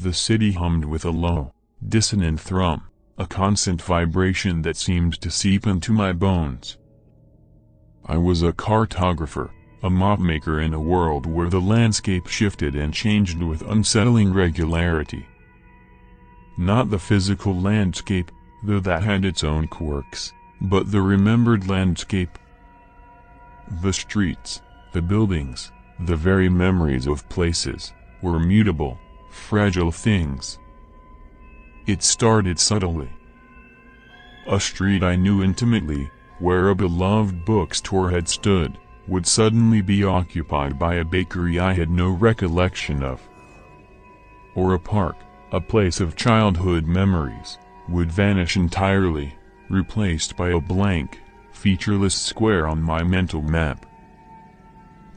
The city hummed with a low, dissonant thrum, a constant vibration that seemed to seep into my bones. I was a cartographer, a mapmaker in a world where the landscape shifted and changed with unsettling regularity. Not the physical landscape, though that had its own quirks, but the remembered landscape. The streets, the buildings, the very memories of places, were mutable, fragile things. It started subtly. A street I knew intimately, where a beloved bookstore had stood, would suddenly be occupied by a bakery I had no recollection of. Or a park, a place of childhood memories, would vanish entirely, replaced by a blank, featureless square on my mental map.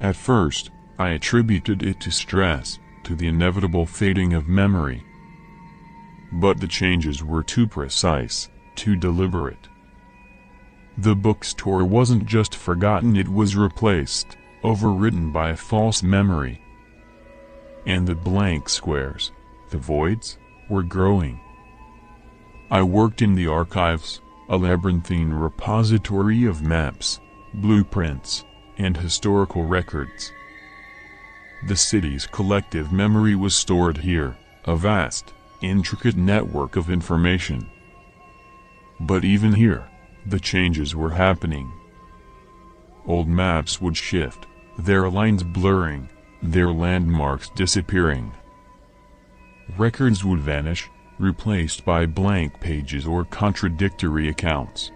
At first, I attributed it to stress, to the inevitable fading of memory. But the changes were too precise, too deliberate. The bookstore wasn't just forgotten, it was replaced, overridden by a false memory. And the blank squares, the voids, were growing. I worked in the archives, a labyrinthine repository of maps, blueprints, and historical records. The city's collective memory was stored here, a vast, intricate network of information. But even here, the changes were happening. Old maps would shift, their lines blurring, their landmarks disappearing. Records would vanish, replaced by blank pages or contradictory accounts.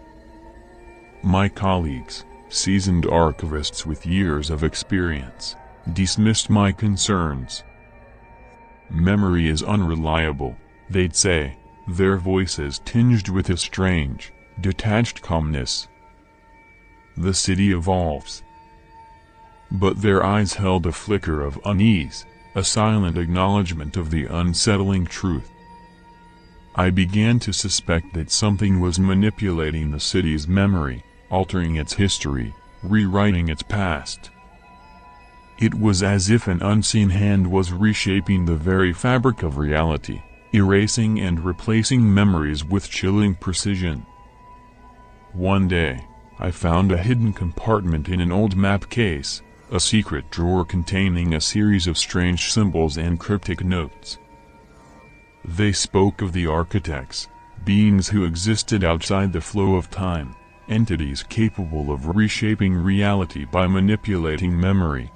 My colleagues, seasoned archivists with years of experience, dismissed my concerns. Memory is unreliable, they'd say, their voices tinged with a strange, detached calmness. The city evolves. But their eyes held a flicker of unease, a silent acknowledgement of the unsettling truth. I began to suspect that something was manipulating the city's memory, altering its history, rewriting its past. It was as if an unseen hand was reshaping the very fabric of reality, erasing and replacing memories with chilling precision. One day, I found a hidden compartment in an old map case, a secret drawer containing a series of strange symbols and cryptic notes. They spoke of the architects, beings who existed outside the flow of time, entities capable of reshaping reality by manipulating memory.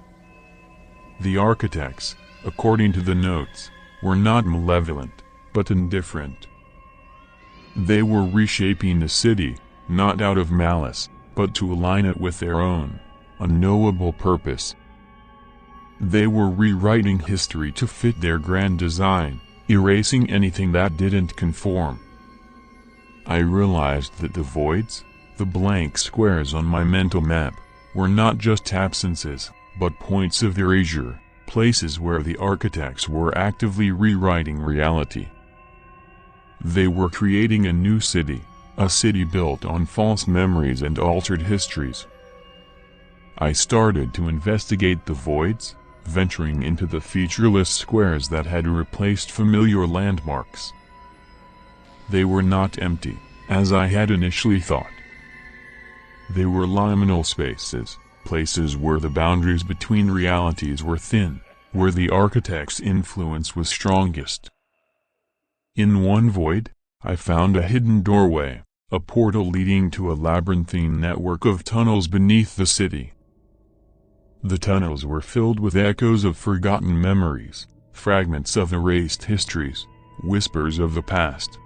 The architects, according to the notes, were not malevolent, but indifferent. They were reshaping the city, not out of malice, but to align it with their own, unknowable purpose. They were rewriting history to fit their grand design, erasing anything that didn't conform. I realized that the voids, the blank squares on my mental map, were not just absences, but points of erasure, places where the architects were actively rewriting reality. They were creating a new city, a city built on false memories and altered histories. I started to investigate the voids, venturing into the featureless squares that had replaced familiar landmarks. They were not empty, as I had initially thought. They were liminal spaces, places where the boundaries between realities were thin, where the architect's influence was strongest. In one void, I found a hidden doorway, a portal leading to a labyrinthine network of tunnels beneath the city. The tunnels were filled with echoes of forgotten memories, fragments of erased histories, whispers of the past.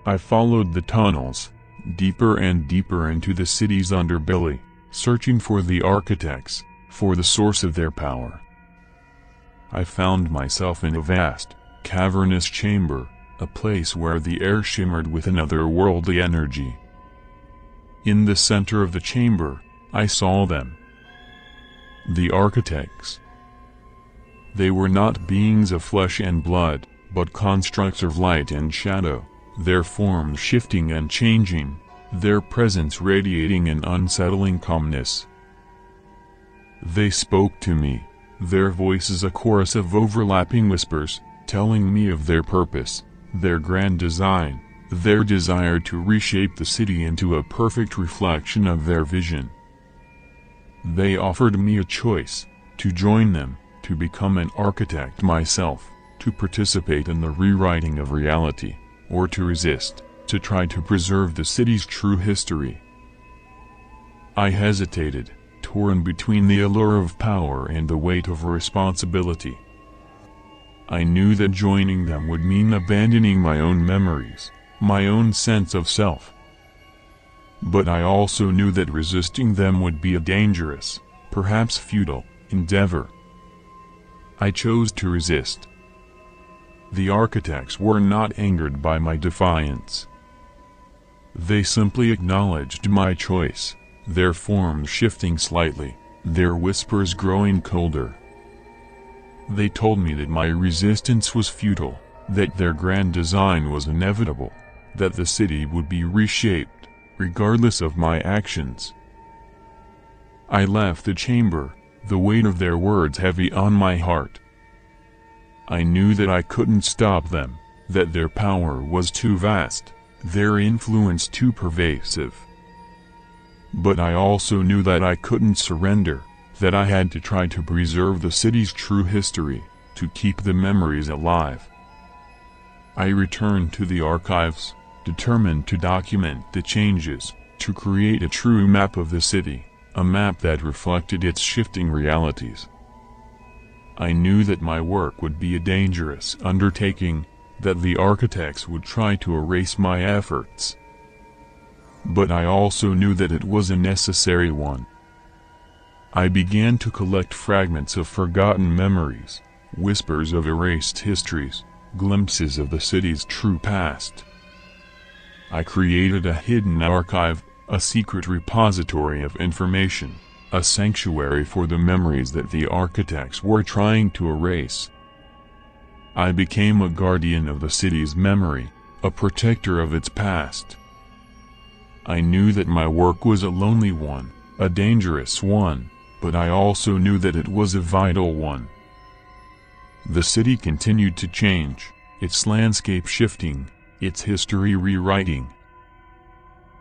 I followed the tunnels, deeper and deeper into the city's underbelly, searching for the architects, for the source of their power. I found myself in a vast, cavernous chamber, a place where the air shimmered with an otherworldly energy. In the center of the chamber, I saw them. The architects. They were not beings of flesh and blood, but constructs of light and shadow, their forms shifting and changing, their presence radiating an unsettling calmness. They spoke to me, their voices a chorus of overlapping whispers, telling me of their purpose, their grand design, their desire to reshape the city into a perfect reflection of their vision. They offered me a choice: to join them, to become an architect myself, to participate in the rewriting of reality, or to resist, to try to preserve the city's true history. I hesitated, torn between the allure of power and the weight of responsibility. I knew that joining them would mean abandoning my own memories, my own sense of self. But I also knew that resisting them would be a dangerous, perhaps futile, endeavor. I chose to resist. The architects were not angered by my defiance. They simply acknowledged my choice, their forms shifting slightly, their whispers growing colder. They told me that my resistance was futile, that their grand design was inevitable, that the city would be reshaped, regardless of my actions. I left the chamber, the weight of their words heavy on my heart. I knew that I couldn't stop them, that their power was too vast, their influence too pervasive. But I also knew that I couldn't surrender, that I had to try to preserve the city's true history, to keep the memories alive. I returned to the archives, determined to document the changes, to create a true map of the city, a map that reflected its shifting realities. I knew that my work would be a dangerous undertaking, that the architects would try to erase my efforts. But I also knew that it was a necessary one. I began to collect fragments of forgotten memories, whispers of erased histories, glimpses of the city's true past. I created a hidden archive, a secret repository of information, a sanctuary for the memories that the architects were trying to erase. I became a guardian of the city's memory, a protector of its past. I knew that my work was a lonely one, a dangerous one, but I also knew that it was a vital one. The city continued to change, its landscape shifting, its history rewriting.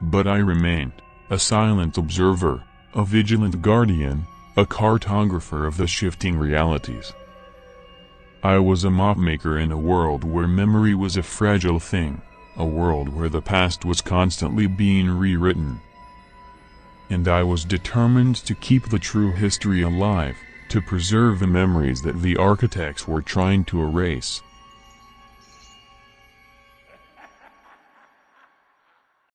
But I remained, a silent observer, a vigilant guardian, a cartographer of the shifting realities. I was a mapmaker in a world where memory was a fragile thing, a world where the past was constantly being rewritten. And I was determined to keep the true history alive, to preserve the memories that the architects were trying to erase.